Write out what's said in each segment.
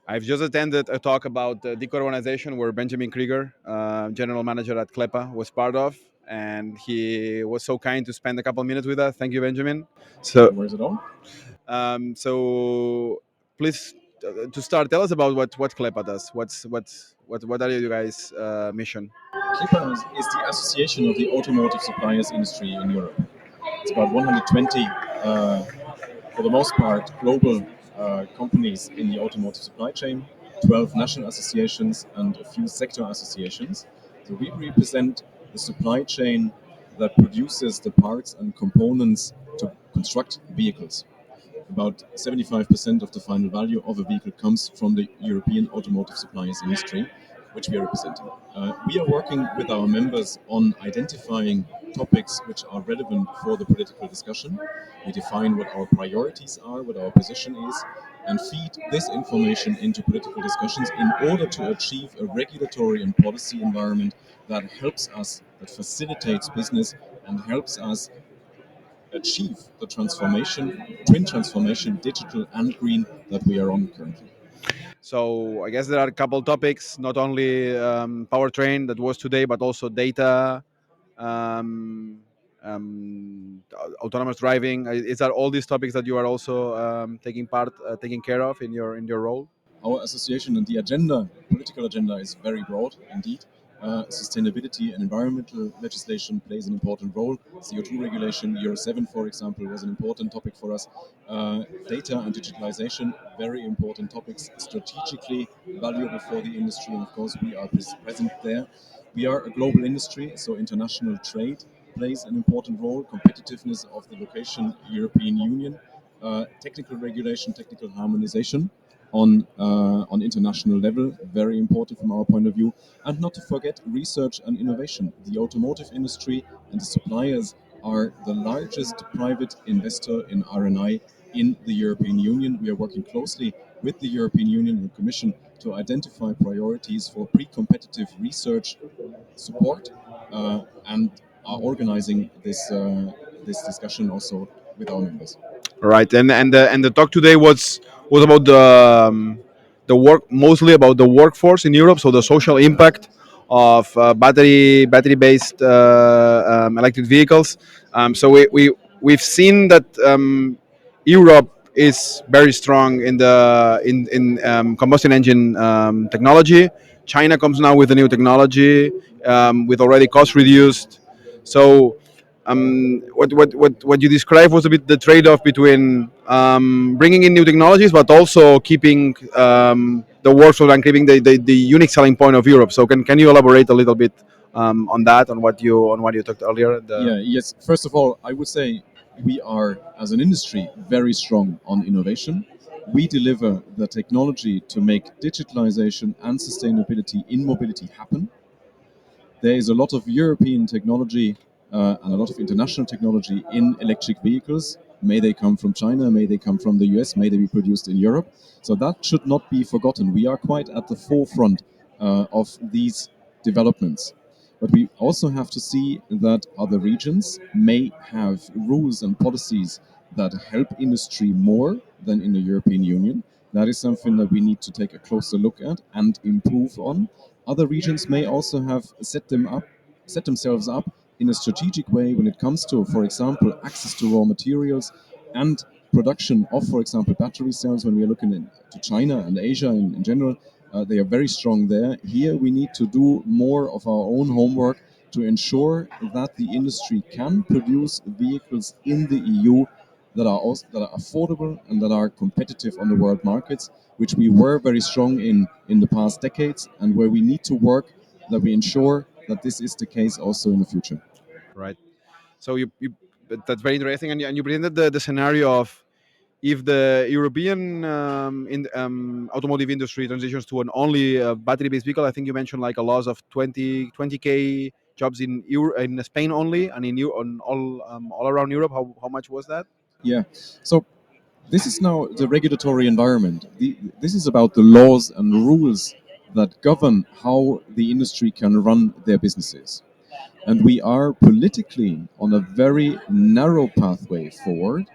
I've just attended a talk about decarbonization where Benjamin Krieger, general manager at CLEPA, was part of, and he was so kind to spend a couple minutes with us. Thank you, Benjamin. So, No worries at all. so please, to start, tell us about what CLEPA does. What are you guys' mission? CLEPA is the Association of the Automotive Suppliers industry in Europe. It's about 120, for the most part, global companies in the automotive supply chain, 12 national associations, and a few sector associations. So we represent the supply chain that produces the parts and components to construct vehicles. About 75% of the final value of a vehicle comes from the European automotive suppliers industry, which we are representing. We are working with our members on identifying topics which are relevant for the political discussion. We define what our priorities are, what our position is, and feed this information into political discussions in order to achieve a regulatory and policy environment that helps us, that facilitates business, and helps us achieve the transformation, twin transformation, digital and green, that we are on currently. So I guess there are a couple topics, not only powertrain that was today, but also data, um, autonomous driving. Is that all these topics that you are also taking care of in your role? Our association and the agenda, political agenda, is very broad indeed. Sustainability and environmental legislation plays an important role. CO2 regulation, Euro 7, for example, was an important topic for us. Data and digitalization, very important topics, strategically valuable for the industry, and of course, we are present there. We are a global industry, so international trade plays an important role. Competitiveness of the location European Union, technical regulation, technical harmonization on international level, very important from our point of view, and not to forget research and innovation. The automotive industry and the suppliers are the largest private investor in R&I in the European Union. We are working closely with the European Union and Commission to identify priorities for pre-competitive research support, and are organizing this discussion also with our members. Right, and the talk today was about the work, mostly about the workforce in Europe, so the social impact of battery based electric vehicles. So we've seen that Europe is very strong in the in combustion engine technology. China comes now with a new technology with already cost reduced. So what you described was a bit the trade-off between bringing in new technologies, but also keeping the workflow and keeping the unique selling point of Europe. So can you elaborate a little bit on that, on what you talked earlier? Yeah, yes. First of all, I would say we are, as an industry, very strong on innovation. We deliver the technology to make digitalization and sustainability in mobility happen. There is a lot of European technology and a lot of international technology in electric vehicles. May they come from China, may they come from the US, may they be produced in Europe. So that should not be forgotten. We are quite at the forefront of these developments. But we also have to see that other regions may have rules and policies that help industry more than in the European Union. That is something that we need to take a closer look at and improve on. Other regions may also have set themselves up in a strategic way when it comes to, for example, access to raw materials and production of, for example, battery cells. When we are looking to China and Asia in general, they are very strong there. Here we need to do more of our own homework to ensure that the industry can produce vehicles in the EU that are affordable and that are competitive on the world markets, which we were very strong in the past decades, and where we need to work that we ensure that this is the case also in the future. Right. So that's very interesting, and you presented the scenario of if the European automotive industry transitions to an only battery-based vehicle. I think you mentioned like a loss of 20k jobs in Spain only, and on all around Europe. How much was that? Yeah. So this is now the regulatory environment. This is about the laws and rules that govern how the industry can run their businesses. And we are politically on a very narrow pathway forward.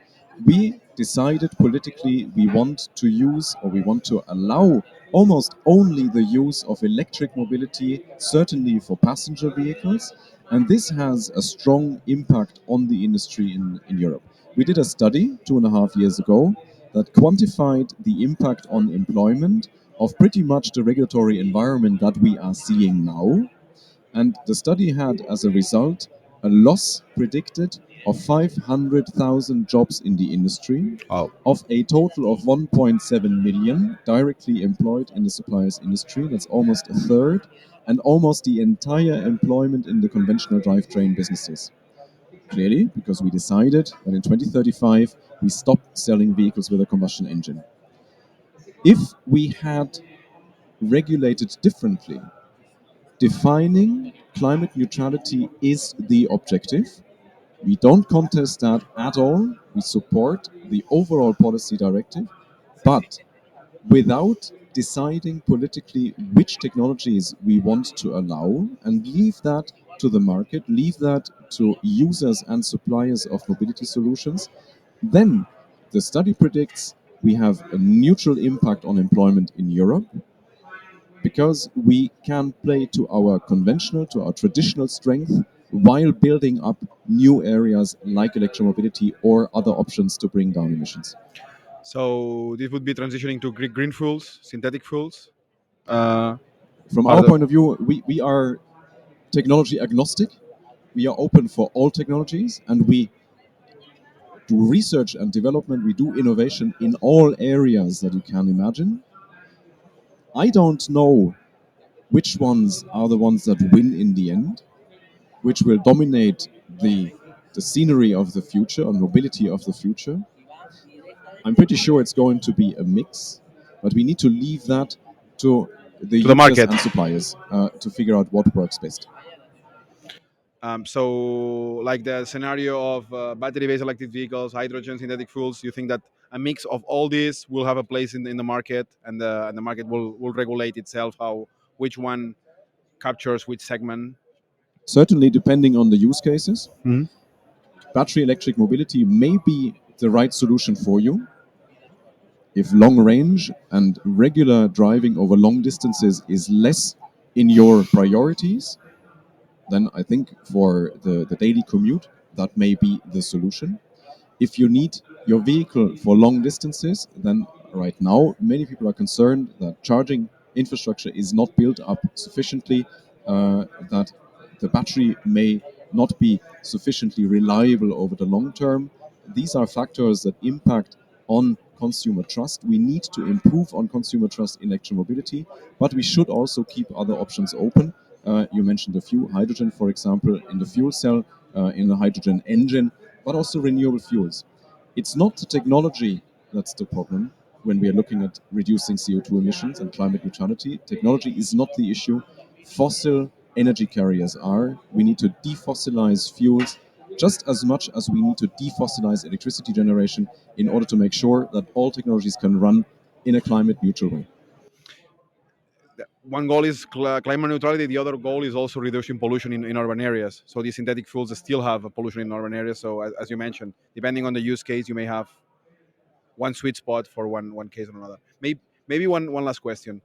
We decided politically we want to use, or we want to allow almost only the use of electric mobility, certainly for passenger vehicles, and this has a strong impact on the industry in Europe. We did a study 2.5 years ago that quantified the impact on employment of pretty much the regulatory environment that we are seeing now, and the study had as a result a loss predicted of 500,000 jobs in the industry, Oh. of a total of 1.7 million directly employed in the suppliers industry. That's almost a third, and almost the entire employment in the conventional drivetrain businesses. Clearly, because we decided that in 2035 we stopped selling vehicles with a combustion engine. If we had regulated differently, defining climate neutrality is the objective. We don't contest that at all. We support the overall policy directive, but without deciding politically which technologies we want to allow and leave that to the market, leave that to users and suppliers of mobility solutions, then the study predicts we have a neutral impact on employment in Europe because we can play to our conventional, to our traditional strength while building up new areas like electromobility or other options to bring down emissions. So this would be transitioning to green fuels, synthetic fuels. Uh, From are our the point of view, we are technology agnostic. We are open for all technologies and we do research and development, we do innovation in all areas that you can imagine. I don't know which ones are the ones that win in the end, which will dominate the scenery of the future and mobility of the future. I'm pretty sure it's going to be a mix, but we need to leave that to the to the users market. and suppliers to figure out what works best. So, like the scenario of battery-based electric vehicles, hydrogen, synthetic fuels, you think that a mix of all these will have a place in the market, and the market will regulate itself how which one captures which segment. Certainly, depending on the use cases, Mhm. battery electric mobility may be the right solution for you. If long range and regular driving over long distances is less in your priorities, then I think for the daily commute, that may be the solution. If you need your vehicle for long distances, then right now many people are concerned that charging infrastructure is not built up sufficiently, that the battery may not be sufficiently reliable over the long term. These are factors that impact on consumer trust. We need to improve on consumer trust in electromobility, but we should also keep other options open. You mentioned a few, hydrogen, for example, in the fuel cell, in the hydrogen engine, but also renewable fuels. It's not the technology that's the problem when we are looking at reducing CO2 emissions and climate neutrality. Technology is not the issue. Fossil energy carriers are. We need to defossilize fuels just as much as we need to defossilize electricity generation in order to make sure that all technologies can run in a climate neutral way. One goal is climate neutrality. The other goal is also reducing pollution in urban areas. So these synthetic fuels still have a pollution in urban areas. So as you mentioned, depending on the use case, you may have one sweet spot for one case or another. Maybe one last question.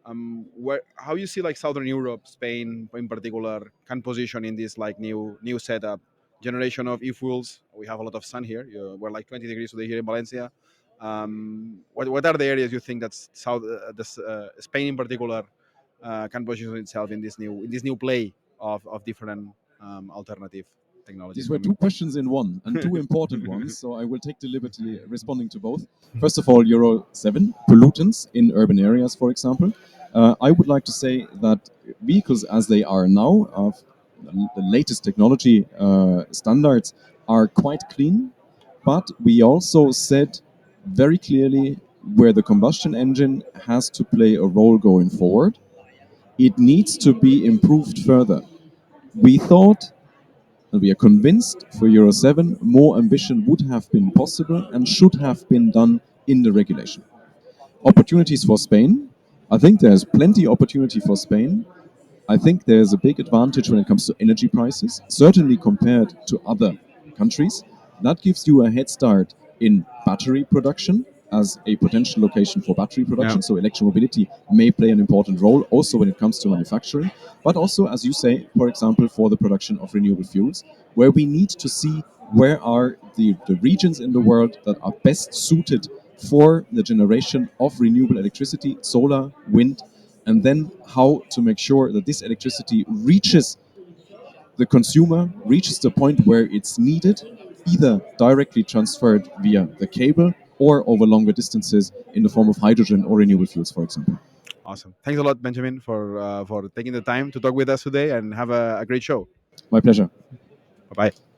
How you see like Southern Europe, Spain in particular, can position in this like new setup, generation of e-fuels. We have a lot of sun here. We're like 20 degrees today here in Valencia. What are the areas you think that Spain in particular can position itself in this new play of different alternative technologies These were coming? two questions in one, and two important ones, so I will take the liberty responding to both. First of all, Euro 7, pollutants in urban areas, for example. I would like to say that vehicles as they are now, of the latest technology standards, are quite clean, but we also said very clearly where the combustion engine has to play a role going forward. It needs to be improved further. We thought and we are convinced for Euro 7, more ambition would have been possible and should have been done in the regulation. Opportunities for Spain. I think there's plenty opportunity for Spain. I think there's a big advantage when it comes to energy prices, certainly compared to other countries. That gives you a head start in battery production. as a potential location for battery Yeah. production. So electromobility may play an important role also when it comes to manufacturing, but also, as you say, for example, for the production of renewable fuels, where we need to see where are the regions in the world that are best suited for the generation of renewable electricity, solar, wind, and then how to make sure that this electricity reaches the consumer, reaches the point where it's needed, either directly transferred via the cable or over longer distances in the form of hydrogen or renewable fuels, for example. Awesome. Thanks a lot, Benjamin, for taking the time to talk with us today, and have a great show. My pleasure. Bye bye.